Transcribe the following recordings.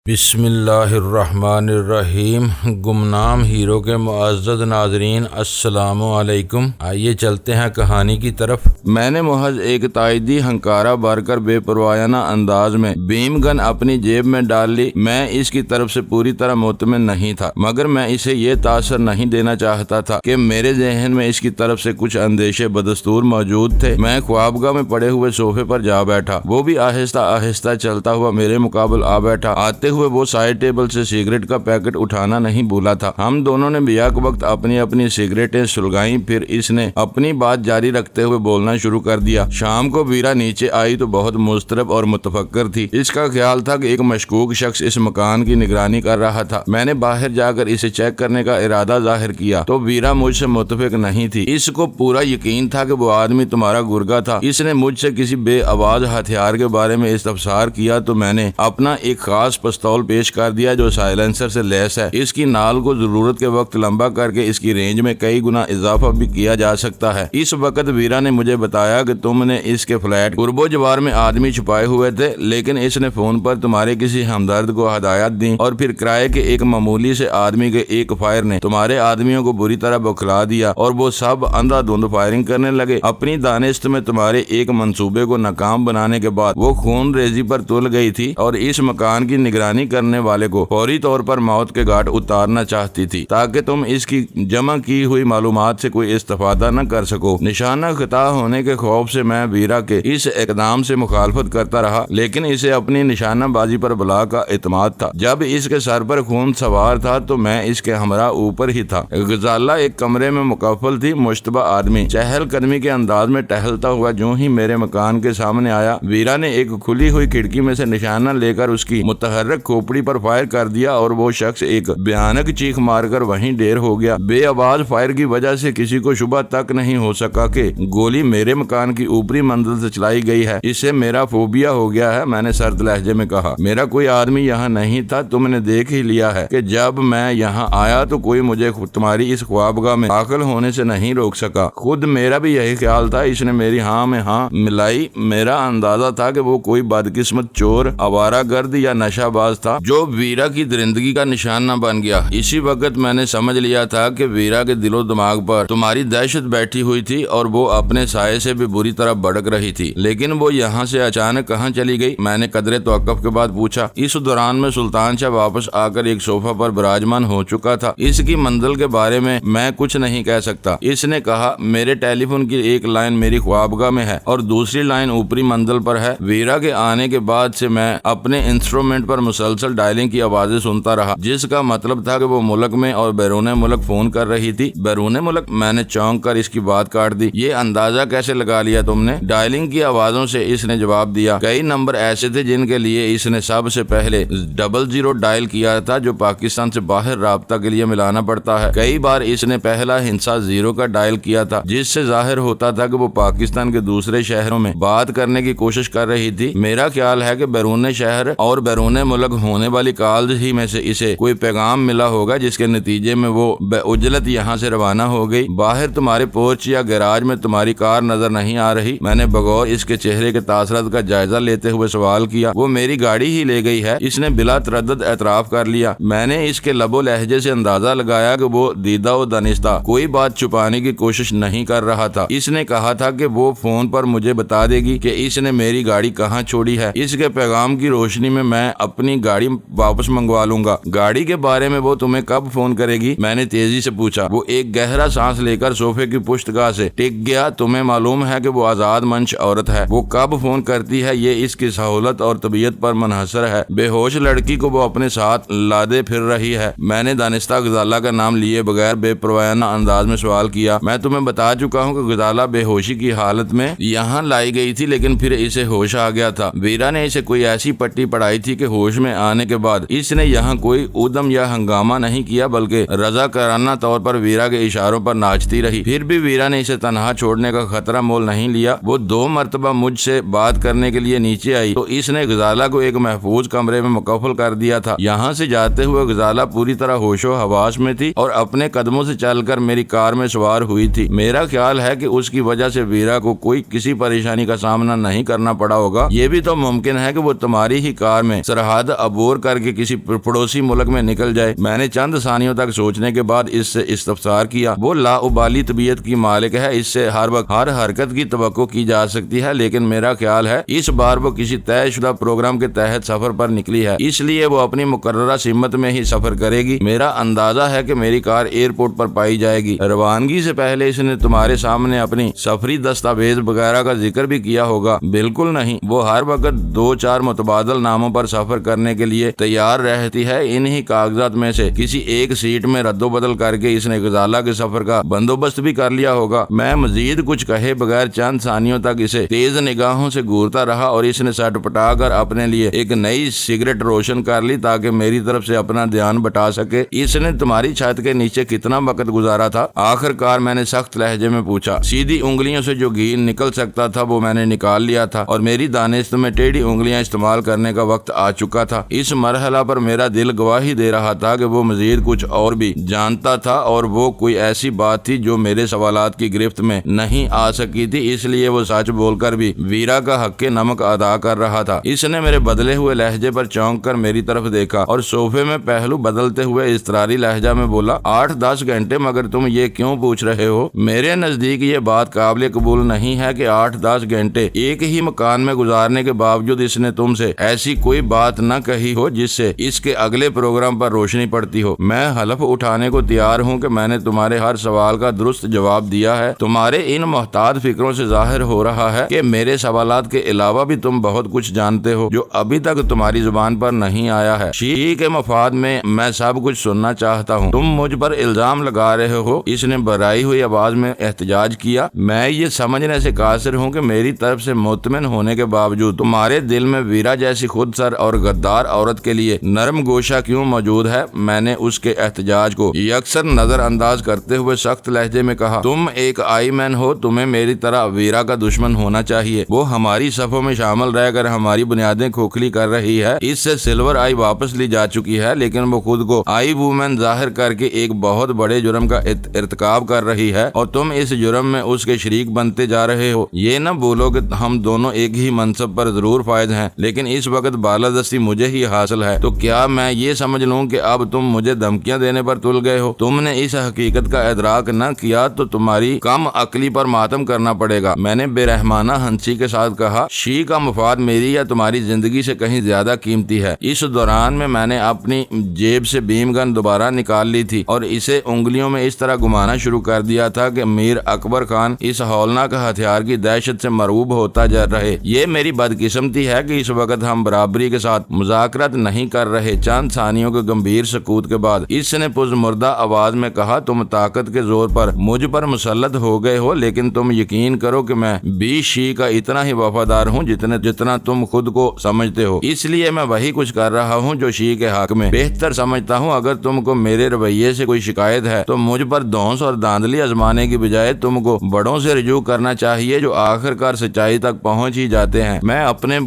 بسم اللہ الرحمن الرحیم۔ گمنام ہیرو کے معزز ناظرین السلام علیکم۔ آئیے چلتے ہیں کہانی کی طرف۔ میں نے محض ایک تائیدی ہنکارہ بھر کر بے پروایانہ انداز میں بیم گن اپنی جیب میں ڈال لی۔ میں اس کی طرف سے پوری طرح مطمئن نہیں تھا، مگر میں اسے یہ تاثر نہیں دینا چاہتا تھا کہ میرے ذہن میں اس کی طرف سے کچھ اندیشے بدستور موجود تھے۔ میں خوابگاہ میں پڑے ہوئے صوفے پر جا بیٹھا۔ وہ بھی آہستہ آہستہ چلتا ہوا میرے مقابل آ بیٹھا۔ آتے ہوئے وہ سائڈ ٹیبل سے سگریٹ کا پیکٹ اٹھانا نہیں بھولا تھا۔ ہم دونوں نے بیاک وقت اپنی اپنی سگریٹیں سلگائیں، پھر اس نے اپنی بات جاری رکھتے ہوئے بولنا شروع کر دیا۔ شام کو ویرا نیچے آئی تو بہت مضطرب اور متفکر تھی۔ اس کا خیال تھا کہ ایک مشکوک شخص اس مکان کی نگرانی کر رہا تھا۔ میں نے باہر جا کر اسے چیک کرنے کا ارادہ ظاہر کیا تو ویرا مجھ سے متفق نہیں تھی۔ اس کو پورا یقین تھا کہ وہ آدمی تمہارا گرگا تھا۔ اس نے مجھ سے کسی بے آواز ہتھیار کے بارے میں استفسار کیا تو میں نے اپنا ایک خاص پستول پیش کر دیا جو سائلنسر سے لیس ہے۔ اس کی نال کو ضرورت کے وقت لمبا کر کے اس کی رینج میں کئی گنا اضافہ بھی کیا جا سکتا ہے۔ اس وقت ویرا نے مجھے بتایا کہ تم نے اس کے فلیٹ قرب و جوار میں آدمی چھپائے ہوئے تھے، لیکن اس نے فون پر تمہارے کسی ہمدرد کو ہدایات دی اور پھر کرائے کے ایک معمولی سے آدمی کے ایک فائر نے تمہارے آدمیوں کو بری طرح بکھلا دیا اور وہ سب اندھا دھند فائرنگ کرنے لگے۔ اپنی دانست میں تمہارے ایک منصوبے کو ناکام بنانے کے بعد وہ خون ریزی پر تل گئی تھی اور اس مکان کی نگرانی کرنے والے کو فوری طور پر موت کے گھاٹ اتارنا چاہتی تھی تاکہ تم اس کی جمع کی ہوئی معلومات سے کوئی استفادہ نہ کر سکو۔ نشانہ خطا ہونے کے خوف سے میں ویرا کے اس اقدام سے مخالفت کرتا رہا، لیکن اسے اپنی نشانہ بازی پر بلا کا اعتماد تھا۔ جب اس کے سر پر خون سوار تھا تو میں اس کے ہمراہ اوپر ہی تھا۔ غزالہ ایک کمرے میں مکفل تھی۔ مشتبہ آدمی چہل قدمی کے انداز میں ٹہلتا ہوا جو ہی میرے مکان کے سامنے آیا، ویرا نے ایک کھلی ہوئی کھڑکی میں سے نشانہ لے کر اس کی متحرک کھوپڑی پر فائر کر دیا اور وہ شخص ایک بھیانک چیخ مار کر وہیں ڈیر ہو گیا۔ بے آواز فائر کی وجہ سے کسی کو شبہ تک نہیں ہو سکا کہ گولی میرے مکان کی اوپری منزل سے چلائی گئی ہے۔ اس سے میرا فوبیا ہو گیا ہے، میں نے سرد لہجے میں کہا۔ میرا کوئی آدمی یہاں نہیں تھا، تم نے دیکھ ہی لیا ہے کہ جب میں یہاں آیا تو کوئی مجھے تمہاری اس خوابگاہ میں داخل ہونے سے نہیں روک سکا۔ خود میرا بھی یہی خیال تھا۔ اس نے میری ہاں میں ہاں ملائی۔ میرا اندازہ تھا کہ وہ کوئی بدقسمت چور، آوارہ گرد یا نشہ باز تھا جو ویرا کی درندگی کا نشانہ بن گیا۔ اسی وقت میں نے سمجھ لیا تھا کہ ویرا کے دل و دماغ پر تمہاری دہشت بیٹھی ہوئی تھی اور وہ اپنے سائے سے بھی بری طرح بھڑک رہی تھی۔ لیکن وہ یہاں سے اچانک کہاں چلی گئی؟ میں نے قدرے توقف کے بعد پوچھا۔ اس دوران میں سلطان شاہ واپس آ کر ایک صوفہ پر براجمان ہو چکا تھا۔ اس کی منزل کے بارے میں کچھ نہیں کہہ سکتا۔ اس نے کہا، میرے ٹیلی فون کی ایک لائن میری خوابگاہ میں ہے اور دوسری لائن اوپری منزل پر ہے۔ ویرا کے آنے کے بعد سے میں اپنے انسٹرومنٹ پر مسلسل ڈائلنگ کی آوازیں سنتا رہا، جس کا مطلب تھا کہ وہ ملک میں اور بیرون ملک فون کر رہی تھی۔ بیرون ملک؟ میں نے چونک کر اس کی بات کاٹ دی۔ یہ اندازہ کیسے لگا لیا تم نے؟ ڈائلنگ کی آوازوں سے اس نے جواب دیا۔ کئی نمبر ایسے تھے جن کے لیے اس نے سب سے پہلے 00 ڈائل کیا تھا جو پاکستان سے باہر رابطہ کے لیے ملانا پڑتا ہے۔ کئی بار اس نے پہلا ہندسہ 0 کا ڈائل کیا تھا جس سے ظاہر ہوتا تھا کہ وہ پاکستان کے دوسرے شہروں میں بات کرنے کی کوشش کر رہی تھی۔ میرا خیال ہے کہ بیرون شہر اور بیرون ملک ہونے والی کالز ہی میں سے اسے کوئی پیغام ملا ہوگا جس کے نتیجے میں وہ بے عجلت یہاں سے روانہ ہو گئی۔ باہر تمہارے پورچ یا گیراج میں تمہاری کار نظر نہیں آ رہی؟ میں نے بغور اس کے چہرے کے تاثرات کا جائزہ لیتے ہوئے سوال کیا۔ وہ میری گاڑی ہی لے گئی ہے، اس نے بلا تردد اعتراف کر لیا۔ میں نے اس کے لب و لہجے سے اندازہ لگایا کہ وہ دیدہ و دانستہ کوئی بات چھپانے کی کوشش نہیں کر رہا تھا۔ اس نے کہا تھا کہ وہ فون پر مجھے بتا دے گی کہ اس نے میری گاڑی کہاں چھوڑی ہے۔ اس کے پیغام کی روشنی میں اپنی گاڑی واپس منگوا لوں گا۔ گاڑی کے بارے میں وہ تمہیں کب فون کرے گی؟ میں نے تیزی سے پوچھا۔ وہ ایک گہرا سانس لے کر صوفے کی پشت گاہ سے ٹک گیا۔ تمہیں معلوم ہے کہ وہ آزاد منش عورت ہے، وہ کب فون کرتی ہے یہ اس کی سہولت اور طبیعت پر منحصر ہے۔ بے ہوش لڑکی کو وہ اپنے ساتھ لادے پھر رہی ہے۔ میں نے دانستہ غزالہ کا نام لیے بغیر بے پروایانہ انداز میں سوال کیا۔ میں تمہیں بتا چکا ہوں کہ غزالہ بے ہوشی کی حالت میں یہاں لائی گئی تھی، لیکن پھر اسے ہوش آ گیا تھا۔ ویرا نے اسے کوئی ایسی پٹی پڑھائی تھی کہ ہوش میں آنے کے بعد اس نے یہاں کوئی ادم یا ہنگامہ نہیں کیا بلکہ رضاکارانہ طور پر ویرا کے اشاروں پر ناچتی رہی۔ پھر بھی ویرا نے اسے تنہا چھوڑنے کا خطرہ مول نہیں لیا۔ وہ 2 مرتبہ مجھ سے بات کرنے کے لیے نیچے آئی تو اس نے غزالہ کو ایک محفوظ کمرے میں مکفل کر دیا تھا۔ یہاں سے جاتے ہوئے غزالہ پوری طرح ہوش و حواس میں تھی اور اپنے قدموں سے چل کر میری کار میں سوار ہوئی تھی۔ میرا خیال ہے کہ اس کی وجہ سے ویرا کو کوئی کسی پریشانی کا سامنا نہیں کرنا پڑا ہوگا۔ یہ بھی تو ممکن ہے کہ وہ تمہاری ہی کار میں سرحد عبور کر کے کسی پڑوسی ملک میں نکل جائے۔ میں نے چند ثانیوں تک سوچنے کے بعد اس سے استفسار کیا۔ وہ لاابالی طبیعت کی مالک ہے، اس سے ہر وقت ہر حرکت کی توقع کی جا سکتی ہے، لیکن میرا خیال ہے اس بار وہ کسی طے شدہ پروگرام کے تحت سفر پر نکلی ہے، اس لیے وہ اپنی مقررہ سمت میں ہی سفر کرے گی۔ میرا اندازہ ہے کہ میری کار ایئرپورٹ پر پائی جائے گی۔ روانگی سے پہلے اس نے تمہارے سامنے اپنی سفری دستاویز وغیرہ کا ذکر بھی کیا ہوگا؟ بالکل نہیں، وہ ہر وقت 2-4 متبادل ناموں پر سفر کرنے کے لیے تیار رہتی ہے۔ انہی کاغذات میں سے کسی ایک سیٹ میں رد و بدل کر کے اس نے غزالہ کے سفر کا بندوبست بھی کر لیا ہوگا۔ میں مزید کچھ کہے بغیر چند ثانیوں تک اسے تیز نگاہوں سے گورتا رہا اور اس نے سٹ پٹا کر اپنے لیے ایک نئی سگریٹ روشن کر لی تاکہ میری طرف سے اپنا دھیان بٹا سکے۔ اس نے تمہاری چھت کے نیچے کتنا وقت گزارا تھا؟ آخر کار میں نے سخت لہجے میں پوچھا۔ سیدھی انگلیوں سے جو گھی نکل سکتا تھا وہ میں نے نکال لیا تھا اور میری دانست میں ٹیڑھی انگلیاں استعمال کرنے کا وقت آ چکا تھا۔ اس مرحلہ پر میرا دل گواہی دے رہا تھا کہ وہ مزید کچھ اور بھی جانتا تھا اور وہ کوئی ایسی بات تھی جو میرے سوالات کی گرفت میں نہیں آ سکی تھی، اس لیے وہ سچ بول کر بھی ویرا کا حق نمک ادا کر رہا تھا۔ اس نے میرے بدلے ہوئے لہجے پر چونک کر میری طرف دیکھا اور صوفے میں پہلو بدلتے ہوئے اضطراری لہجہ میں بولا، 8-10 گھنٹے؟ مگر تم یہ کیوں پوچھ رہے ہو؟ میرے نزدیک یہ بات قابل قبول نہیں ہے کہ 8-10 گھنٹے ایک ہی مکان میں گزارنے کے باوجود اس نے تم سے ایسی کوئی بات نہ کہی ہو جس سے اس کے اگلے پروگرام پر روشنی پڑتی ہو۔ میں حلف اٹھانے کو تیار ہوں کہ میں نے تمہارے ہر سوال کا درست جواب دیا ہے۔ تمہارے ان محتاط فکروں سے ظاہر ہو رہا ہے کہ میرے سوالات کے علاوہ بھی تم بہت کچھ جانتے ہو جو ابھی تک تمہاری زبان پر نہیں آیا ہے۔ شیعہ کے مفاد میں سب کچھ سننا چاہتا ہوں۔ تم مجھ پر الزام لگا رہے ہو، اس نے برائی ہوئی آواز میں احتجاج کیا۔ میں یہ سمجھنے سے قاصر ہوں کہ میری طرف سے مطمئن ہونے کے باوجود تمہارے دل میں ویرا جیسی خود سر اور غدار عورت کے لیے نرم گوشہ کیوں موجود ہے؟ میں نے اس کے احتجاج کو یکسر نظر انداز کرتے ہوئے سخت لہجے میں کہا، تم ایک آئی مین ہو، تمہیں میری طرح ویرا کا دشمن ہونا چاہیے۔ وہ ہماری صفوں میں شامل رہ کر ہماری بنیادیں کھوکھلی کر رہی ہے۔ اس سے سلور آئی واپس لی جا چکی ہے، لیکن وہ خود کو آئی وومن ظاہر کر کے ایک بہت بڑے جرم کا ارتکاب کر رہی ہے اور تم اس جرم میں اس کے شریک بنتے جا رہے ہو۔ یہ نہ بولو کہ ہم دونوں ایک ہی منصب پر ضرور فائز ہیں، لیکن اس وقت بالادستی مجھے ہی حاصل ہے۔ تو کیا میں یہ سمجھ لوں کہ اب تم مجھے دھمکیاں دینے پر تل گئے ہو؟ تم نے اس حقیقت کا ادراک نہ کیا تو تمہاری کم عقلی پر ماتم کرنا پڑے گا۔ میں نے بے رحمانہ ہنسی کے ساتھ کہا، شی کا مفاد میری یا تمہاری زندگی سے کہیں زیادہ قیمتی ہے۔ اس دوران میں نے اپنی جیب سے بیم گن دوبارہ نکال لی تھی اور اسے انگلیوں میں اس طرح گھمانا شروع کر دیا تھا کہ میر اکبر خان اس ہولناک ہتھیار کی دہشت سے مرعوب ہوتا جا رہے۔ یہ میری بدقسمتی ہے کہ اس وقت ہم برابری کے ساتھ مذاکرات نہیں کر رہے۔ چند ثانیوں کے گمبھیر سکوت کے بعد اس نے پرمردہ آواز میں کہا، تم طاقت کے زور پر مجھ پر مسلط ہو گئے ہو، لیکن تم یقین کرو کہ میں بھی شی کا اتنا ہی وفادار ہوں جتنا تم خود کو سمجھتے ہو۔ اس لیے میں وہی کچھ کر رہا ہوں جو شی کے حق میں بہتر سمجھتا ہوں۔ اگر تم کو میرے رویے سے کوئی شکایت ہے تو مجھ پر دھونس اور دھاندلی آزمانے کی بجائے تم کو بڑوں سے رجوع کرنا چاہیے جو آخر کار سچائی تک پہنچ ہی جاتے ہیں۔ میں اپنے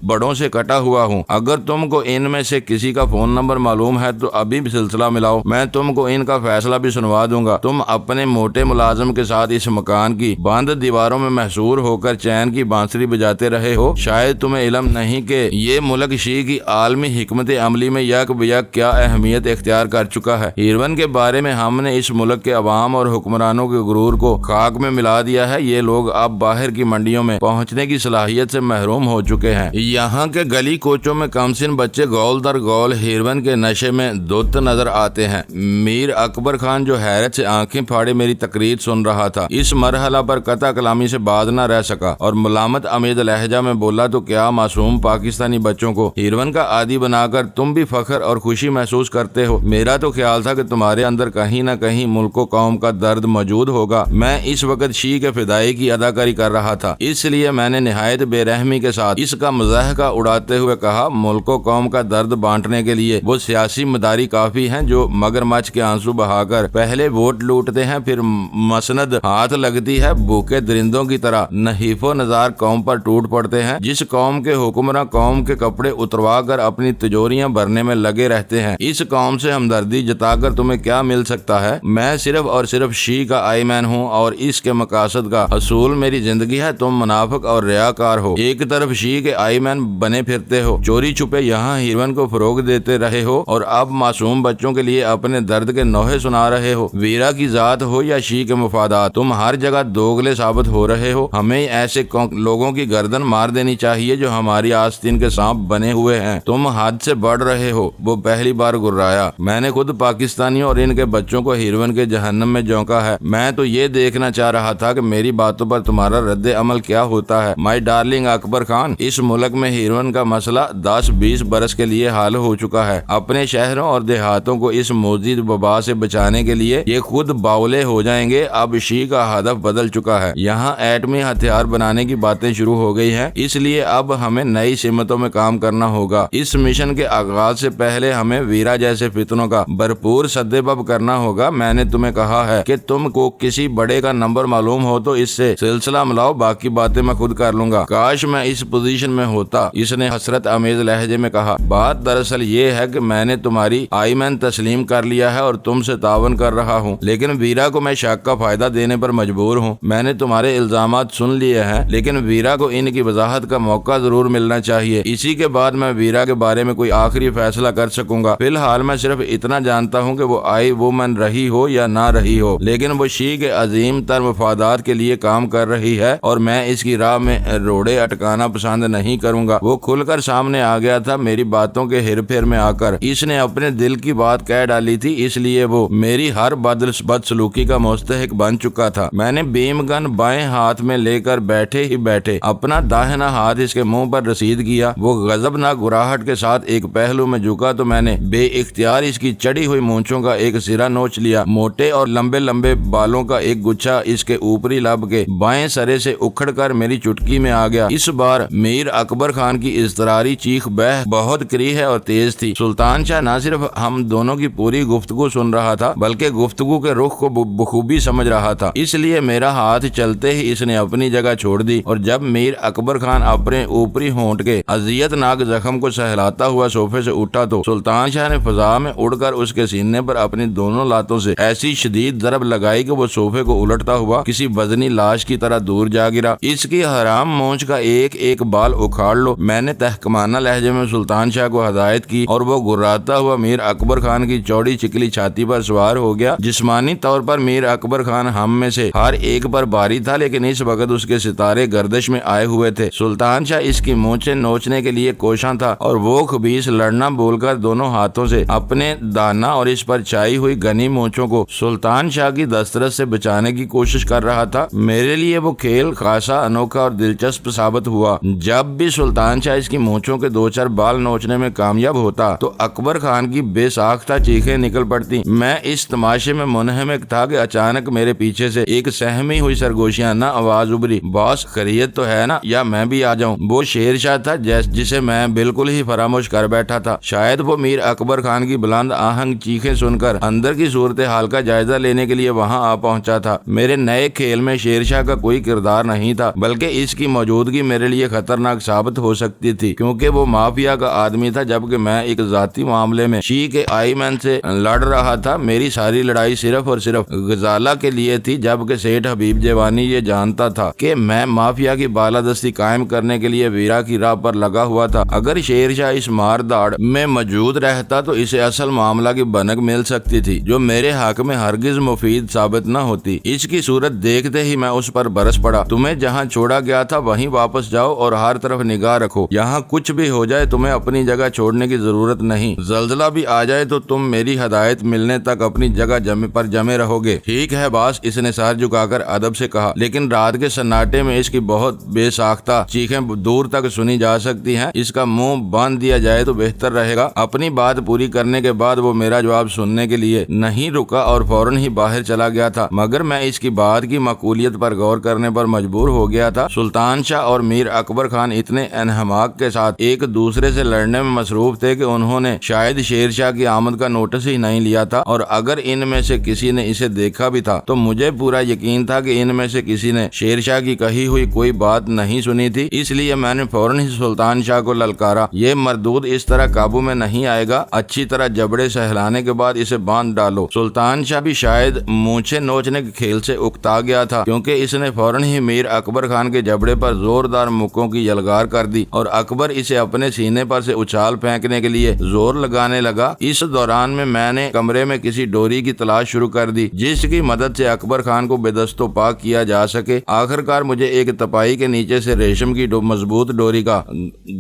بڑوں سے کٹا ہوا ہوں۔ اگر تم کو ان میں سے کسی کا فون نمبر معلوم ہے تو ابھی بھی سلسلہ ملاؤ، میں تم کو ان کا فیصلہ بھی سنوا دوں گا۔ تم اپنے موٹے ملازم کے ساتھ اس مکان کی بند دیواروں میں محصور ہو کر چین کی بانسری بجاتے رہے ہو۔ شاید تمہیں علم نہیں کہ یہ ملک شی کی عالمی حکمت عملی میں یک بیک کیا اہمیت اختیار کر چکا ہے۔ ہیروین کے بارے میں ہم نے اس ملک کے عوام اور حکمرانوں کے غرور کو خاک میں ملا دیا ہے۔ یہ لوگ اب باہر کی منڈیوں میں پہنچنے کی صلاحیت سے محروم ہو چکے ہیں۔ یہاں کے گلی کوچوں میں کمسن بچے گول در گول ہیروین کے نشے میں دھت نظر آتے ہیں۔ میر اکبر خان جو حیرت سے آنکھیں پھاڑے میری تقریر سن رہا تھا، اس مرحلہ پر قطع کلامی سے باز نہ رہ سکا اور ملامت امید لہجہ میں بولا، تو کیا معصوم پاکستانی بچوں کو ہیروین کا عادی بنا کر تم بھی فخر اور خوشی محسوس کرتے ہو؟ میرا تو خیال تھا کہ تمہارے اندر کہیں نہ کہیں ملک و قوم کا درد موجود ہوگا۔ میں اس وقت شی کے فدائی کی اداکاری کر رہا تھا، اس لیے میں نے نہایت بے رحمی کے ساتھ اس کا مضحکہ اڑاتے ہوئے کہا، ملک و قوم کا درد بانٹنے کے لیے وہ سیاسی مداری کافی ہیں جو مگرمچھ کے آنسو بہا کر پہلے ووٹ لوٹتے ہیں، پھر مسند ہاتھ لگتی ہے، بھوکے درندوں کی طرح نحیف و نزار قوم پر ٹوٹ پڑتے ہیں۔ جس قوم کے حکمراں قوم کے کپڑے اتروا کر اپنی تجوریاں بھرنے میں لگے رہتے ہیں، اس قوم سے ہمدردی جتا کر تمہیں کیا مل سکتا ہے؟ میں صرف اور صرف شی کا آئی مین ہوں اور اس کے مقاصد کا حصول میری زندگی ہے۔ تم منافق اور ریاکار ہو، ایک طرف شی کے آئی مین بنے پھرتے ہو، چوری چھپے پہ یہاں ہیروین کو فروغ دیتے رہے ہو اور اب معصوم بچوں کے لیے اپنے درد کے نوحے سنا رہے ہو۔ ویرا کی ذات ہو یا شی کے مفادات، تم ہر جگہ دوگلے ثابت ہو رہے ہو۔ ہمیں ایسے لوگوں کی گردن مار دینی چاہیے جو ہماری آستین کے سانپ بنے ہوئے ہیں۔ تم حد سے بڑھ رہے ہو۔ وہ پہلی بار گرایا۔ میں نے خود پاکستانیوں اور ان کے بچوں کو ہیروین کے جہنم میں جھونکا ہے۔ میں تو یہ دیکھنا چاہ رہا تھا کہ میری باتوں پر تمہارا رد عمل کیا ہوتا ہے۔ مائی ڈارلنگ اکبر خان، اس ملک میں ہیروین کا مسئلہ 10-20 برس کے لیے حل ہو چکا ہے۔ اپنے شہروں اور دیہاتوں کو اس موذی وبا سے بچانے کے لیے یہ خود باولے ہو جائیں گے۔ اب شی کا ہدف بدل چکا ہے۔ یہاں ایٹمی ہتھیار بنانے کی باتیں شروع ہو گئی ہیں، اس لیے اب ہمیں نئی سمتوں میں کام کرنا ہوگا۔ اس مشن کے آغاز سے پہلے ہمیں ویرا جیسے فتنوں کا بھرپور سدباب کرنا ہوگا۔ میں نے تمہیں کہا ہے کہ تم کو کسی بڑے کا نمبر معلوم ہو تو اس سے سلسلہ ملاؤ، باقی باتیں میں خود کر لوں گا۔ کاش میں اس پوزیشن میں ہوتا، اس نے حسرت آمیز لہجے میں کہا۔ بات دراصل یہ ہے کہ میں نے تمہاری آئمن تسلیم کر لیا ہے اور تم سے تعاون کر رہا ہوں، لیکن ویرا کو میں شک کا فائدہ دینے پر مجبور ہوں۔ میں نے تمہارے الزامات سن لیے ہیں، لیکن ویرا کو ان کی وضاحت کا موقع ضرور ملنا چاہیے۔ اسی کے بعد میں ویرا کے بارے میں کوئی آخری فیصلہ کر سکوں گا۔ فی الحال میں صرف اتنا جانتا ہوں کہ وہ آئی وومن رہی ہو یا نہ رہی ہو، لیکن وہ شی کے عظیم تر مفادات کے لیے کام کر رہی ہے اور میں اس کی راہ میں روڑے اٹکانا پسند نہیں کروں گا۔ وہ کھل کر سامنے آ گیا تھا میری باتوں کے ہیر پھیر میں آ کر۔ اس نے اپنے دل کی بات کہہ ڈالی تھی، اس لیے وہ میری ہر بدسلوکی کا مستحق بن چکا تھا۔ میں نے بیم گن بائیں ہاتھ میں لے کر بیٹھے ہی بیٹھے اپنا داہنا ہاتھ اس کے منہ پر رسید کیا۔ وہ غضبناک گراہٹ کے ساتھ ایک پہلو میں جھکا تو میں نے بے اختیار اس کی چڑھی ہوئی مونچھوں کا ایک سرا نوچ لیا۔ موٹے اور لمبے لمبے بالوں کا ایک گچھا اس کے اوپری لب کے بائیں سرے سے اکھڑ کر میری چٹکی میں آ گیا۔ اس بار میر اکبر خان کی اضطراری چیخ بہت کریہ اور تیز تھی۔ سلطان شاہ نہ صرف ہم دونوں کی پوری گفتگو سن رہا تھا بلکہ گفتگو کے رخ کو بخوبی سمجھ رہا تھا، اس لیے میرا ہاتھ چلتے ہی اس نے اپنی جگہ چھوڑ دی اور جب میر اکبر خان اپنے اوپری ہونٹ کے اذیت ناک زخم کو سہلاتا ہوا صوفے سے اٹھا تو سلطان شاہ نے فضا میں اڑ کر اس کے سینے پر اپنی دونوں لاتوں سے ایسی شدید ضرب لگائی کہ وہ صوفے کو الٹتا ہوا کسی وزنی لاش کی طرح دور جا گرا۔ اس کی حرام مونچھ کا ایک ایک بال اکھاڑ لو، میں نے تحکمانہ لہجے میں سلطان شاہ کو ہدایت کی اور وہ گراتا ہوا میر اکبر خان کی چوڑی چکلی چھاتی پر سوار ہو گیا۔ جسمانی طور پر میر اکبر خان ہم میں سے ہر ایک پر بھاری تھا، لیکن اس وقت اس کے ستارے گردش میں آئے ہوئے تھے۔ سلطان شاہ اس کی مونچھیں نوچنے کے لیے کوشاں تھا اور وہ خبیث لڑنا بول کر دونوں ہاتھوں سے اپنے دانا اور اس پر چھائی ہوئی گھنی مونچھوں کو سلطان شاہ کی دسترس سے بچانے کی کوشش کر رہا تھا۔ میرے لیے وہ کھیل خاصا انوکھا اور دلچسپ ثابت ہوا۔ جب بھی سلطان شاہ اس کی مونچھوں کے دو چار بال نوچنے میں کامیاب ہوتا تو اکبر خان کی بے ساختہ چیخیں نکل پڑتی۔ میں اس تماشے میں منہمک تھا کہ اچانک میرے پیچھے سے ایک سہمی ہوئی سرگوشیانہ آواز ابھری، باس خیریت تو ہے نا، یا میں بھی آ جاؤں؟ وہ شیر شاہ تھا جسے میں بالکل ہی فراموش کر بیٹھا تھا۔ شاید وہ میر اکبر خان کی بلند آہنگ چیخیں سن کر اندر کی صورتحال کا جائزہ لینے کے لیے وہاں آ پہنچا تھا۔ میرے نئے کھیل میں شیر شاہ کا کوئی کردار نہیں تھا، بلکہ اس کی موجودگی میرے لیے خطرناک ثابت ہو سکتی تھی، کیونکہ وہ مافیا کا آدمی تھا جبکہ میں ایک ذاتی معاملے میں شی کے آئی مین سے لڑ رہا تھا۔ میری ساری لڑائی صرف اور صرف غزالہ کے لیے تھی، جبکہ سیٹھ حبیب جوانی یہ جانتا تھا کہ میں مافیا کی بالادستی قائم کرنے کے لیے ویرا کی راہ پر لگا ہوا تھا۔ اگر شیر شاہ اس مار داڑ میں موجود رہتا تو اسے اصل معاملہ کی بنک مل سکتی تھی، جو میرے حق میں ہرگز مفید ثابت نہ ہوتی۔ اس کی صورت دیکھتے ہی میں اس پر برس پڑا۔ تمہیں جہاں چھوڑا گیا تھا وہیں واپس جاؤ اور ہر طرف نگاہ رکھو۔ یہاں کچھ بھی ہو جائے تمہیں اپنی جگہ چھوڑنے کی ضرورت نہیں۔ زلزلہ بھی آ جائے تو تم میری ہدایت ملنے تک اپنی جگہ جمے رہو گے۔ ٹھیک ہے باس، اس نے سر جھکا کر ادب سے کہا، لیکن رات کے سناٹے میں اس کی بہت بے ساختہ چیخیں دور تک سنی جا سکتی ہیں۔ اس کا منہ باندھ دیا جائے تو بہتر رہے گا۔ اپنی بات پوری کرنے کے بعد وہ میرا جواب سننے کے لیے نہیں رکا اور فوراً ہی باہر چلا گیا تھا، مگر میں اس کی بات کی معقولیت پر غور کرنے پر مجبور ہو گیا تھا۔ سلطان شاہ اور میر اکبر خان اتنے انہماک کے ساتھ ایک دوسرے سے لڑنے میں مصروف تھے کہ انہوں نے شاید شیر شاہ کی آمد کا نوٹس ہی نہیں لیا تھا، اور اگر ان میں سے کسی نے اسے دیکھا بھی تھا تو مجھے پورا یقین تھا کہ ان میں سے کسی نے شیر شاہ کی کہی ہوئی کوئی بات نہیں سنی تھی۔ اس لیے میں نے فوراً ہی سلطان شاہ کو للکارا، یہ مردود اس طرح قابو میں نہیں آئے گا، اچھی طرح جبڑے سہلانے کے بعد اسے باندھ ڈالو۔ سلطان شاہ بھی شاید مونچھیں نوچنے کے کھیل سے اکتا گیا تھا، کیونکہ اس نے فوراً ہی میر اکبر خان کے جبڑے پر زوردار مکوں کی یلغار کر دی اور اکبر اسے اپنے سینے پر سے اچھال پھینکنے کے لیے زور لگانے لگا۔ اس دوران میں نے کمرے میں کسی ڈوری کی تلاش شروع کر دی جس کی مدد سے اکبر خان کو بے دست و پاک کیا جا سکے۔ آخرکار مجھے ایک تپائی کے نیچے سے ریشم کی مضبوط ڈوری کا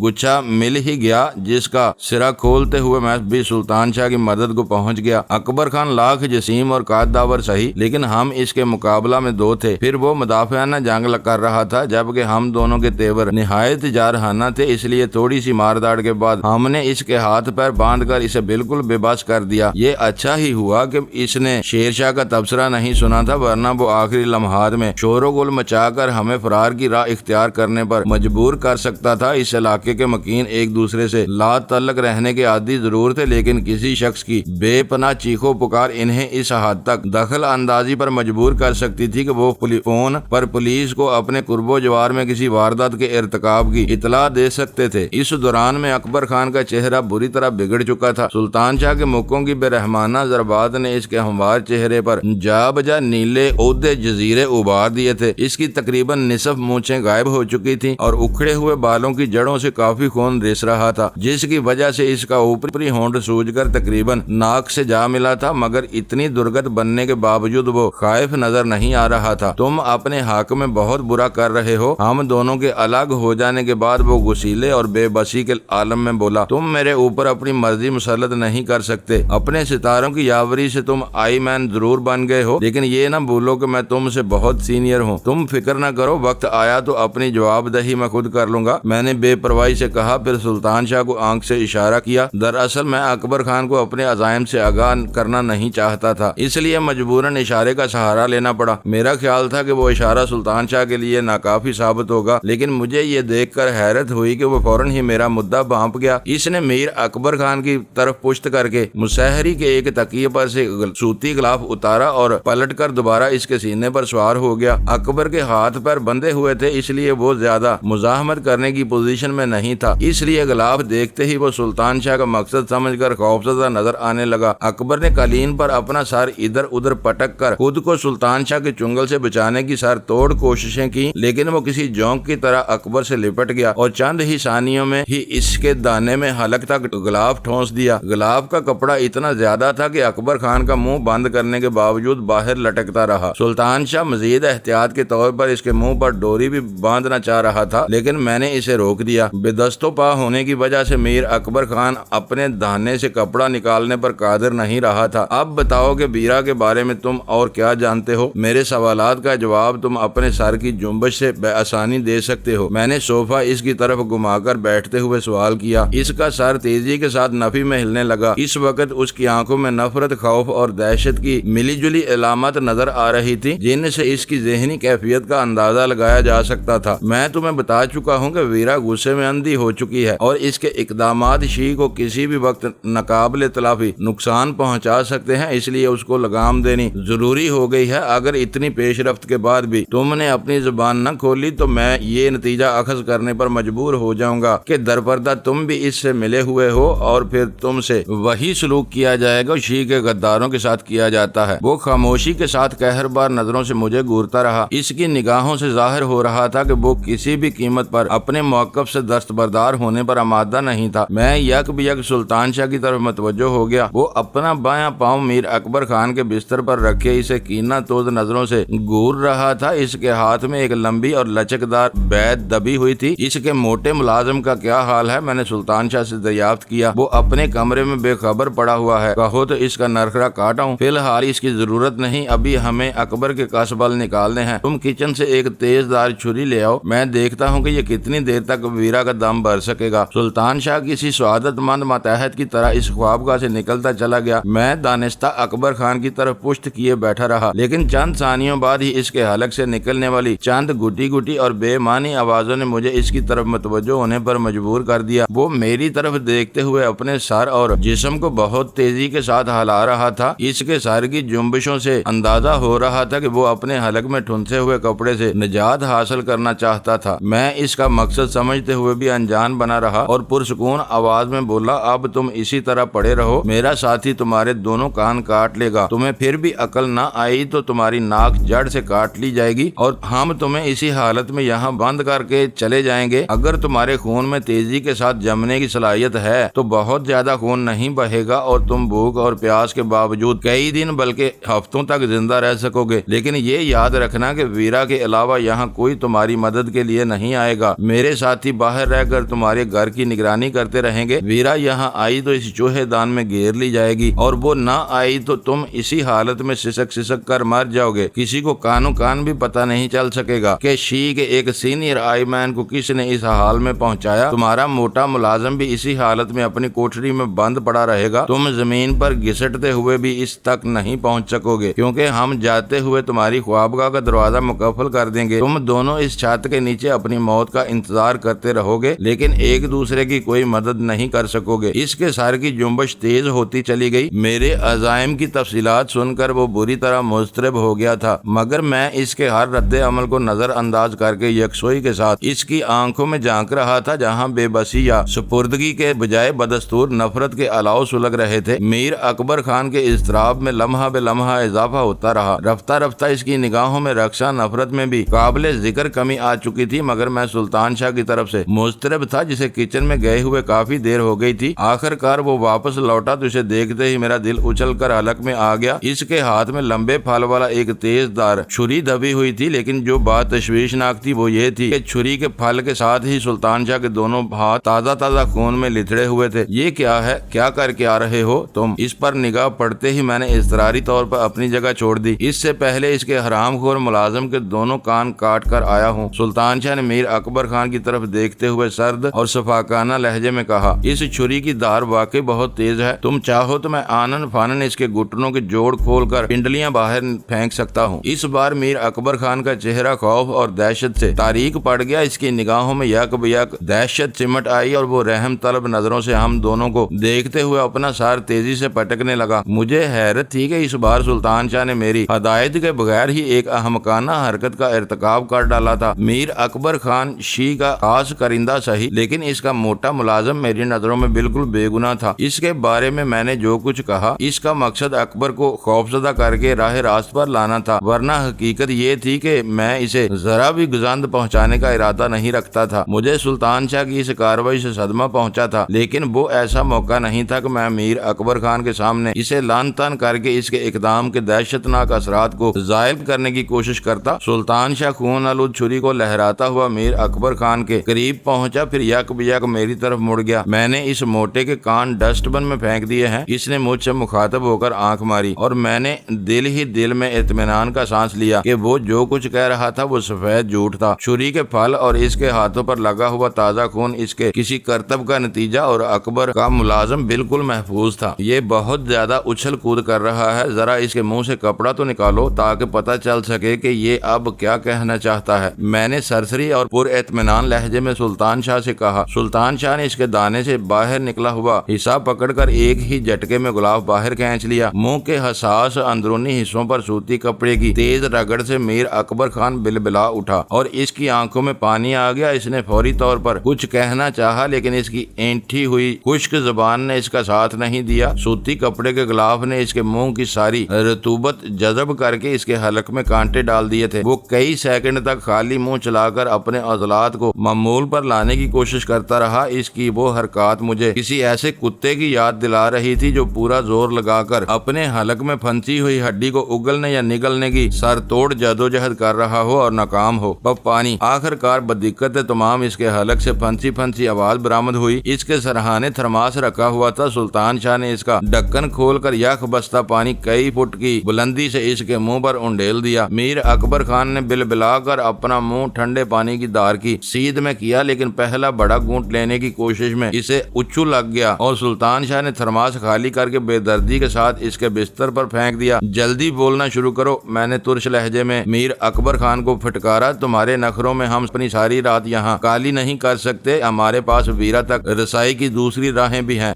گچھا مل ہی گیا جس کا سرا کھولتے ہوئے میں بھی سلطان شاہ کی مدد کو پہنچ گیا۔ اکبر خان لاکھ جسیم اور قادر صحیح، لیکن ہم اس کے مقابلہ میں دو تھے۔ پھر وہ مدافعانہ جنگ کر رہا تھا جبکہ ہم دونوں کے تیور نہایت جارحانہ تھے، اس لیے تھوڑی سی مارداڑ کے بعد ہم نے اس کے ہاتھ پیر باندھ کر اسے بالکل بے بس کر دیا۔ یہ اچھا ہی ہوا کہ اس نے شیر شاہ کا تبصرہ نہیں سنا تھا، ورنہ وہ آخری لمحات میں شور و گل مچا کر ہمیں فرار کی راہ اختیار کرنے پر مجبور کر سکتا تھا۔ اس علاقے کے مکین ایک دوسرے سے لا تعلق رہنے کے عادی ضرور تھے، لیکن کسی شخص کی بے پناہ چیخو پکار انہیں اس حد تک دخل اندازی پر مجبور کر سکتی تھی کہ وہ فون پر پولیس کو اپنے قرب و جوار میں کسی واردات کے ارتکاب کی اطلاع دے سکتے تھے۔ اس دوران میں اکبر خان کا چہرہ بری طرح بگڑ چکا تھا۔ سلطان شاہ کے مکوں کی بے رحمانہ ضربات نے اس کے ہموار چہرے پر جا بجا نیلے عہدے جزیرے ابار دیے تھے۔ اس کی تقریباً نصف مونچھیں غائب ہو چکی تھیں اور اکھڑے ہوئے بالوں کی جڑوں سے کافی خون رس رہا تھا، جس کی وجہ سے اس کا اوپری ہونٹ سوج کر تقریباً ناک سے جا ملا تھا، مگر اتنی درگت بننے کے باوجود وہ خائف نظر نہیں آ رہا تھا۔ تم اپنے حق میں بہت برا کر رہے ہو۔ ہم دونوں کے الگ ہو جانے کے بعد وہ غصیلے اور بے بسی کے عالم میں بولا، تم میرے اوپر اپنی مرضی مسلط نہیں کر سکتے۔ اپنے ستاروں کی یاوری سے تم آئی مین ضرور بن گئے ہو، لیکن یہ نہ بھولو کہ میں تم سے بہت سینئر ہوں۔ تم فکر نہ کرو، وقت آیا تو اپنی جواب دہی میں خود کر لوں گا، میں نے بے پرواہی سے کہا، پھر سلطان شاہ کو آنکھ سے اشارہ کیا۔ دراصل میں اکبر خان کو اپنے عزائم سے آگاہ کرنا نہیں چاہتا تھا، اس لیے مجبوراً اشارے کا سہارا لینا پڑا۔ میرا خیال تھا کہ وہ اشارہ سلطان شاہ کے لیے ناکافی ثابت ہوگا، لیکن مجھے یہ دیکھ کر حیرت ہوئی کہ وہ فوراً ہی میرا مدعا بھانپ گیا۔ اس نے میر اکبر خان کی طرف پشت کر کے مسحری کے ایک تکیے پر سے سوتی غلاف اتارا اور پلٹ کر دوبارہ اس کے سینے پر سوار ہو گیا۔ اکبر کے ہاتھ پیر بندھے ہوئے تھے، اس لیے وہ زیادہ مزاحمت کرنے کی پوزیشن میں نہیں تھا، اس لیے غلاف دیکھتے ہی وہ سلطان شاہ کا مقصد سمجھ کر خوفزدہ نظر آنے لگا۔ اکبر نے قالین پر اپنا سر ادھر ادھر پٹک کر خود کو سلطان شاہ کے چنگل سے بچانے کی سر توڑ کوششیں کی، لیکن وہ کسی جونک کی طرح اکبر سے لپٹ گیا اور چند ہی ثانیوں میں ہی اس کے دانے میں حلق تک غلاف ٹھونس دیا۔ غلاف کا کپڑا اتنا زیادہ تھا کہ اکبر خان کا منہ بند کرنے کے باوجود باہر لٹکتا رہا۔ سلطان شاہ مزید احتیاط کے طور پر اس کے منہ پر ڈوری بھی باندھنا چاہ رہا تھا، لیکن میں نے اسے روک دیا۔ بے دست و پا ہونے کی وجہ سے میر اکبر خان اپنے دہانے سے کپڑا نکالنے پر قادر نہیں رہا تھا۔ اب بتاؤ کہ بیرا کے بارے میں تم اور کیا جانتے ہو؟ میرے سوالات کا جواب تم اپنے سر کی جنبش سے بے آسانی دے سکتے ہو۔ میں نے صوفہ اس کی طرف گھما کر بیٹھتے ہوئے سوال کیا۔ اس کا سر تیزی کے ساتھ نفی میں ہلنے لگا۔ اس وقت اس کی آنکھوں میں نفرت، خوف اور دہشت کی ملی جلی علامات نظر آ رہی تھی، جن سے اس کی ذہنی کیفیت کا اندازہ لگایا جا سکتا تھا۔ میں تمہیں بتا چکا ہوں کہ ویرا غصے میں اندھی ہو چکی ہے اور اس کے اقدامات شی کو کسی بھی وقت ناقابل تلافی نقصان پہنچا سکتے ہیں، اس لیے اس کو لگام دینی ضروری ہو گئی ہے۔ اگر اتنی پیش رفت کے بعد بھی تم نے اپنی زبان نہ کھولی تو میں یہ نتیجہ اخذ کرنے پر مجبور ہو جاؤں گا کہ درپردہ تم بھی اس سے ملے ہوئے ہو اور پھر تم سے وہی سلوک کیا جائے گا شی کے غداروں کے ساتھ کیا جاتا ہے۔ وہ خاموشی کے ساتھ قہر بار نظروں سے مجھے گورتا رہا۔ اس کی نگاہوں سے ظاہر ہو رہا تھا کہ وہ کسی بھی قیمت پر اپنے موقف سے دستبردار ہونے پر آمادہ نہیں تھا۔ میں یک بیک سلطان شاہ کی طرف متوجہ ہو گیا۔ وہ اپنا بایاں پاؤں میر اکبر خان کے بستر پر رکھے اسے کینہ توز نظروں سے گور رہا تھا۔ اس کے ہاتھ میں ایک لمبی اور لچکدار بیت دبی ہوئی تھی۔ اس کے موٹے ملازم کا کیا حال ہے؟ میں نے سلطان شاہ سے دریافت کیا۔ وہ اپنے کمرے میں بے خبر پڑا ہوا ہے، کہو تو اس کا نرخرا کاٹاؤں؟ فی الحال اس کی ضرورت نہیں، ابھی ہمیں اکبر کے قصبل نکالنے ہیں۔ تم کچن سے ایک تیز دار چھری لے آؤ، میں دیکھتا ہوں کہ یہ کتنی دیر تک ویرا کا دم بھر سکے گا۔ سلطان شاہ کسی سعادت مند ماتحت کی طرح اس خوابگاہ سے نکلتا چلا گیا۔ میں دانستہ اکبر خان کی طرف پشت کیے بیٹھا رہا، لیکن چند ثانیوں بعد ہی اس کے حلق سے نکلنے والی چند گٹی گٹی اور بے معنی آوازوں نے مجھے اس کی طرف متوجہ ہونے پر مجبور کر دیا۔ وہ میری طرف دیکھتے ہوئے اپنے سر اور جسم کو بہت تیزی کے ساتھ ہلا رہا تھا۔ اس کے سر کی جنبشوں سے اندازہ ہو رہا تھا کہ وہ اپنے حلق میں ٹھنسے ہوئے کپڑے سے نجات حاصل کرنا چاہتا تھا۔ میں اس کا مقصد سمجھتے ہوئے بھی انجان بنا رہا اور پرسکون آواز میں بولا، اب تم اسی طرح پڑے رہو، میرا ساتھی تمہارے دونوں کان کاٹ لے گا۔ تمہیں پھر بھی عقل نہ آئی تو تمہاری ناک جڑ سے کاٹ لی جائے گی اور ہم تمہیں اسی حالت میں یہاں بند کر کے چلے جائیں گے۔ اگر تمہارے خون میں تیزی تیزی کے ساتھ جمنے کی صلاحیت ہے تو بہت زیادہ خون نہیں بہے گا اور تم بھوک اور پیاس کے باوجود کئی دن بلکہ ہفتوں تک زندہ رہ سکو گے۔ لیکن یہ یاد رکھنا کہ ویرا کے علاوہ یہاں کوئی تمہاری مدد کے لیے نہیں آئے گا۔ میرے ساتھی باہر رہ کر تمہارے گھر کی نگرانی کرتے رہیں گے۔ ویرا یہاں آئی تو اس چوہے دان میں گھیر لی جائے گی اور وہ نہ آئی تو تم اسی حالت میں سسک کر مر جاؤ گے۔ کسی کو کانوں کان بھی پتہ نہیں چل سکے گا کہ شی کے ایک سینئر آئی مین کو کس نے اس حال میں پہنچایا۔ تمہارا موٹا ملازم بھی اسی حالت میں اپنی کوٹری میں بند پڑا رہے گا۔ تم زمین پر گھسٹتے ہوئے بھی اس تک نہیں پہنچ سکو گے کیونکہ ہم جاتے ہوئے تمہاری خوابگاہ کا دروازہ مقفل کر دیں گے۔ تم دونوں اس چھت کے نیچے اپنی موت کا انتظار کرتے رہو گے لیکن ایک دوسرے کی کوئی مدد نہیں کر سکو گے۔ اس کے سر کی جنبش تیز ہوتی چلی گئی۔ میرے عزائم کی تفصیلات سن کر وہ بری طرح مضطرب ہو گیا تھا مگر میں اس کے ہر رد عمل کو نظر انداز کر کے یکسوئی کے ساتھ اس کی آنکھوں میں جھانک رہا تھا جہاں بے بسی یا سپردگی کے بجائے بدستور نفرت کے الاؤ سلگ رہے تھے۔ میر اکبر خان کے اضطراب میں لمحہ بے لمحہ اضافہ ہوتا رہا۔ رفتہ رفتہ اس کی نگاہوں میں رقصہ نفرت میں بھی قابل ذکر کمی آ چکی تھی مگر میں سلطان شاہ کی طرف سے مضطرب تھا جسے کچن میں گئے ہوئے کافی دیر ہو گئی تھی۔ آخر کار وہ واپس لوٹا تو اسے دیکھتے ہی میرا دل اچھل کر حلق میں آ گیا۔ اس کے ہاتھ میں لمبے پھال والا ایک تیز دار چھری دبی ہوئی تھی لیکن جو بات تشویشناک تھی وہ یہ تھی کہ چھری کے پھل کے ساتھ ہی سلطان شاہ کے دونوں ہاتھ تازہ خون میں لتڑے ہوئے تھے۔ یہ کیا ہے؟ کیا کر کے آ رہے ہو تم؟ اس پر نگاہ پڑتے ہی میں نے اضطراری طور پر اپنی جگہ چھوڑ دی۔ اس سے پہلے اس کے حرام خور ملازم کے دونوں کان کاٹ کر آیا ہوں۔ سلطان شاہ نے میر اکبر خان کی طرف دیکھتے ہوئے سرد اور شفاقانہ لہجے میں کہا، اس چھری کی دھار واقعی بہت تیز ہے۔ تم چاہو تو میں آنن فانن اس کے گھٹنوں کے جوڑ کھول کر پنڈلیاں باہر پھینک سکتا ہوں۔ اس بار میر اکبر خان کا چہرہ خوف اور دہشت سے تاریک پڑ گیا۔ اس کی نگاہوں میں یک بیک دہشت چمٹ آئی اور وہ رحم طلب نظروں سے ہم دونوں کو دیکھتے ہوئے اپنا سر تیزی سے پٹکنے لگا۔ مجھے حیرت تھی کہ اس بار سلطان شاہ نے میری ہدایت کے بغیر ہی ایک احمقانہ حرکت کا ارتکاب کر ڈالا تھا۔ میر اکبر خان شی کا خاص کرندہ صحیح لیکن اس کا موٹا ملازم میری نظروں میں بالکل بے گناہ تھا۔ اس کے بارے میں نے جو کچھ کہا اس کا مقصد اکبر کو خوفزدہ کر کے راہ راست پر لانا تھا ورنہ حقیقت یہ تھی کہ میں اسے ذرا بھی گزند پہنچانے کا ارادہ نہیں رکھتا تھا۔ مجھے سلطان شاہ کی اس کارروائی سے صدمہ پہنچا تھا لیکن وہ ایسا موقع نہیں تھا کہ میں میر اکبر خان کے سامنے اسے لان تان کر کے اس کے اقدام کے دہشتناک اثرات کو زائل کرنے کی کوشش کرتا۔ سلطان شاہ خون آلود چھری کو لہراتا ہوا میر اکبر خان کے قریب پہنچا پھر یک بیک میری طرف مڑ گیا۔ میں نے اس موٹے کے کان ڈسٹ بن میں پھینک دیے ہیں۔ اس نے مجھ سے مخاطب ہو کر آنکھ ماری اور میں نے دل ہی دل میں اطمینان کا سانس لیا کہ وہ جو کچھ کہہ رہا تھا وہ سفید جھوٹ تھا۔ چھری کے پھل اور اس کے ہاتھوں پر لگا ہوا تازہ خون اس کے کسی کرتب کا نتیجہ اور اکبر کا ملازم بالکل محفوظ تھا۔ یہ بہت زیادہ اچھل کود کر رہا ہے، ذرا اس کے منہ سے کپڑا تو نکالو تاکہ پتہ چل سکے کہ یہ اب کیا کہنا چاہتا ہے، میں نے سرسری اور پر اطمینان لہجے میں سلطان شاہ سے کہا۔ سلطان شاہ نے اس کے دانے سے باہر نکلا ہوا حصہ پکڑ کر ایک ہی جھٹکے میں غلاف باہر کھینچ لیا۔ منہ کے حساس اندرونی حصوں پر سوتی کپڑے کی تیز رگڑ سے میر اکبر خان بلبلا اٹھا اور اس کی آنکھوں میں پانی آ گیا۔ اس نے فوری طور پر کچھ کہنا چاہا لیکن اس کی اینٹھی ہوئی خشک زبان نے اس کا ساتھ نہیں دیا۔ سوتی کپڑے کے غلاف نے اس کے منہ کی ساری رطوبت جذب کر کے اس کے حلق میں کانٹے ڈال دیے تھے۔ وہ کئی سیکنڈ تک خالی منہ چلا کر اپنے عضلات کو معمول پر لانے کی کوشش کرتا رہا۔ اس کی وہ حرکات مجھے کسی ایسے کتے کی یاد دلا رہی تھی جو پورا زور لگا کر اپنے حلق میں پھنسی ہوئی ہڈی کو اگلنے یا نگلنے کی سر توڑ جدوجہد کر رہا ہو اور ناکام ہو۔ پانی آخر کار بدقت تمام اس کے حلق سے پھنسی آواز برآمد ہوئی۔ اس کے سرہانے تھرماس رکھا ہوا تھا۔ سلطان شاہ نے اس کا ڈھکن کھول کر یک بستہ پانی کئی فٹ کی بلندی سے اس کے منہ پر انڈیل دیا۔ میر اکبر خان نے بلبلا کر اپنا منہ ٹھنڈے پانی کی دھار کی سیدھ میں کیا لیکن پہلا بڑا گھونٹ لینے کی کوشش میں اسے اچھو لگ گیا اور سلطان شاہ نے تھرماس خالی کر کے بے دردی کے ساتھ اس کے بستر پر پھینک دیا۔ جلدی بولنا شروع کرو، میں نے ترش لہجے میں میر اکبر خان کو پھٹکارا۔ تمہارے نخروں میں ہم اپنی ساری رات یہاں کالی نہیں کر سکتے۔ ہمارے پاس ویرا تک رسائی کی دوسری راہیں بھی ہیں۔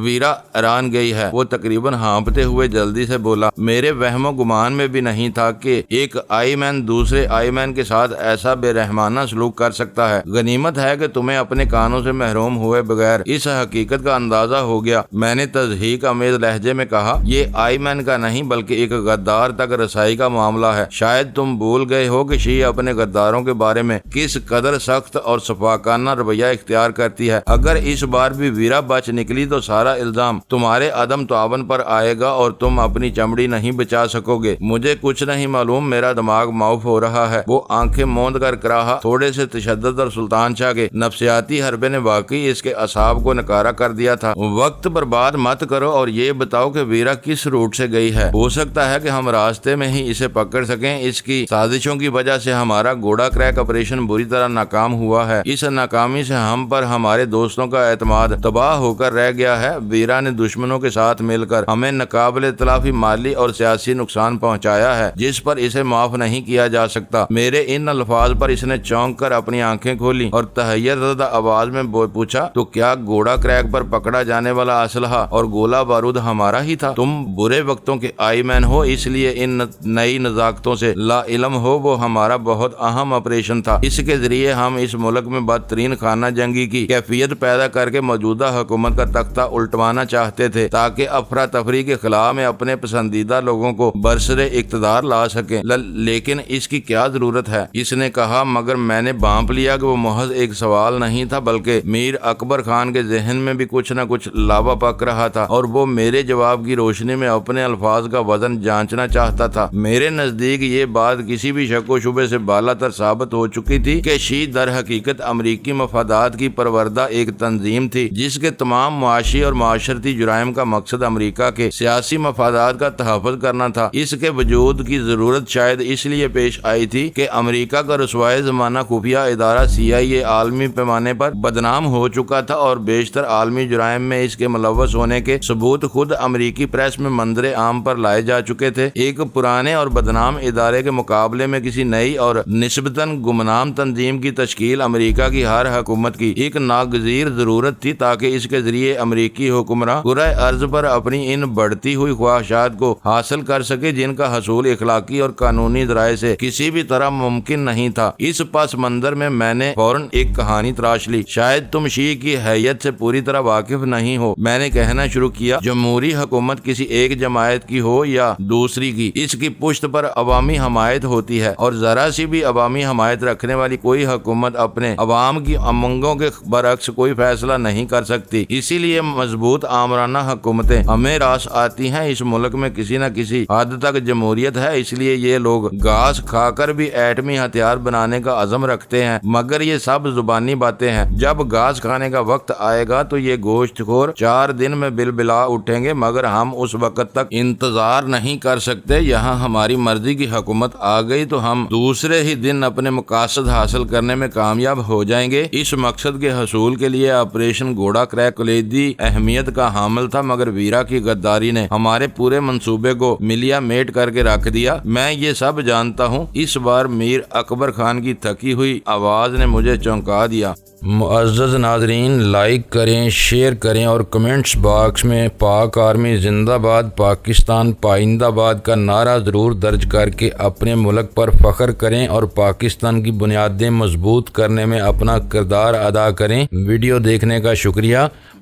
ویرا ایران گئی ہے، وہ تقریباً ہانپتے ہوئے جلدی سے بولا۔ میرے وہم و گمان میں بھی نہیں تھا کہ ایک آئی مین دوسرے آئی مین کے ساتھ ایسا بے رحمانہ سلوک کر سکتا ہے۔ غنیمت ہے کہ تمہیں اپنے کانوں سے محروم ہوئے بغیر اس حقیقت کا اندازہ ہو گیا، میں نے تضحیک آمیز لہجے میں کہا۔ یہ آئی مین کا نہیں بلکہ ایک غدار تک رسائی کا معاملہ ہے۔ شاید تم بھول گئے ہو کہ شیعہ اپنے غداروں کے بارے میں کس قدر سخت اور شفاقانہ رویہ اختیار کرتی ہے۔ اگر اس بار بھی ویرا بچ نکلی تو سارا الزام تمہارے عدم تعاون پر آئے گا اور تم اپنی چمڑی نہیں بچا سکو گے۔ مجھے کچھ نہیں معلوم، میرا دماغ معاف ہو رہا ہے۔ وہ آنکھیں موند کر کراہا، تھوڑے سے تشدد اور سلطان شاہ کے نفسیاتی حربے نے واقعی اس کے اعصاب کو نکارا کر دیا تھا۔ وقت برباد مت کرو اور یہ بتاؤ کہ ویرا کس روٹ سے گئی ہے۔ ہو سکتا ہے کہ ہم راستے میں ہی اسے پکڑ سکیں۔ اس کی سازشوں کی وجہ سے ہمارا گھوڑا کریک آپریشن بری طرح ناکام ہوا ہے۔ اس ناکامی سے ہم پر ہمارے دوستوں کا اعتماد تباہ ہو کر رہ گیا ہے۔ ویرا نے دشمنوں کے ساتھ مل کر ہمیں ناقابل تلافی مالی اور سیاسی نقصان پہنچایا ہے جس پر اسے معاف نہیں کیا جا سکتا۔ میرے ان الفاظ پر اس نے چونک کر اپنی آنکھیں کھولی اور تحیر زدہ آواز میں پوچھا، تو کیا گھوڑا کریک پر پکڑا جانے والا اسلحہ اور گولہ بارود ہمارا ہی تھا؟ تم برے وقتوں کے آئی مین ہو، اس لیے ان نئی نزاکتوں سے لا علم ہو۔ وہ ہمارا بہت اہم آپریشن تھا۔ اس کے ذریعے ہم اس ملک میں بدترین خانہ جنگی کی کیفیت پیدا کر کے موجودہ حکومت کا تختہ الٹوانا چاہتے تھے تاکہ افراتفری کے خلا میں اپنے پسندیدہ لوگوں کو برسر اقتدار لا سکیں۔ لیکن اس کی کیا ضرورت ہے؟ اس نے کہا، مگر میں نے بانپ لیا کہ وہ محض ایک سوال نہیں تھا بلکہ میر اکبر خان کے ذہن میں بھی کچھ نہ کچھ لاوا پک رہا تھا اور وہ میرے جواب کی روشنی میں اپنے الفاظ کا وزن جانچنا چاہتا تھا۔ میرے نزدیک یہ بات کسی بھی شک و شبے سے بالا تر ثابت ہو چکی تھی کہ شیعہ در حقیقت امریکی مفادات کی پروردہ ایک تنظیم تھی جس کے تمام معاشی اور معاشرتی جرائم کا مقصد امریکہ کے سیاسی مفادات کا تحفظ کرنا تھا۔ اس کے وجود کی ضرورت شاید اس لیے پیش آئی تھی کہ امریکہ کا رسوائے زمانہ خفیہ ادارہ CIA عالمی پیمانے پر بدنام ہو چکا تھا اور بیشتر عالمی جرائم میں اس کے ملوث ہونے کے ثبوت خود امریکی پریس میں منظر عام پر لائے جا چکے تھے۔ ایک پرانے اور بدنام ادارے کے مقابلے میں کسی نئی اور نسبتاً گمنام تنظیم کی تشکیل امریکہ کی ہر حکومت کی ایک ناگزیر ضرورت تھی تاکہ اس کے ذریعے امریکی حکمراں کرۂ ارض پر اپنی ان بڑھتی ہوئی خواہشات کو حاصل کر سکے جن کا حصول اخلاقی اور قانونی ذرائع سے کسی بھی طرح ممکن نہیں تھا۔ اس پس منظر میں نے فوراً ایک کہانی تراش لی۔ شاید تم شیعہ کی حیت سے پوری طرح واقف نہیں ہو۔ میں نے کہنا شروع کیا، جمہوری حکومت کسی ایک جماعت کی ہو یا دوسری کی، اس کی پشت پر عوامی حمایت ہوتی ہے اور ذرا سی بھی عوامی حمایت رکھنے والی کوئی حکومت اپنے عوام کی امنگوں کے برعکس کوئی فیصلہ نہیں کر سکتی۔ اسی لیے مضبوط آمرانہ حکومتیں ہمیں راس آتی ہیں۔ اس ملک میں کسی نہ کسی حد تک جمہوریت ہے، اس لیے یہ لوگ گھاس کھا کر بھی ایٹمی ہتھیار بنانے کا عزم رکھتے ہیں، مگر یہ سب زبانی باتیں ہیں۔ جب گھاس کھانے کا وقت آئے گا تو یہ گوشت خور 4 دن میں بلبلا اٹھیں گے، مگر ہم اس وقت تک انتظار نہیں کر سکتے۔ یہاں ہماری مرضی کی حکومت آ گئی تو ہم دوسرے ہی دن اپنے مقاصد حاصل کرنے میں کامیاب ہو جائیں گے۔ اس مقصد کے حصول کے لیے آپریشن گھوڑا کریک کلیدی اہمیت کا حامل تھا، مگر ویرا کی غداری نے ہمارے پورے منصوبے کو ملیا میٹ کر کے رکھ دیا۔ میں یہ سب جانتا ہوں۔ اس بار میر اکبر خان کی تھکی ہوئی آواز نے مجھے چونکا دیا۔ معزز ناظرین، لائک کریں، شیئر کریں اور کمنٹس باکس میں پاک آرمی زندہ باد، پاکستان پائندہ باد کا نعرہ ضرور درج کر کے اپنے ملک پر فخر کریں اور پاکستان کی بنیادیں مضبوط کرنے میں اپنا کردار ادا کریں۔ ویڈیو دیکھنے کا شکریہ۔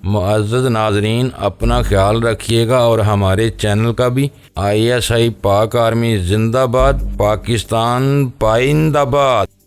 معزز ناظرین، اپنا خیال رکھیے گا اور ہمارے چینل کا بھی۔ ISI پاک آرمی زندہ باد، پاکستان پائندہ باد۔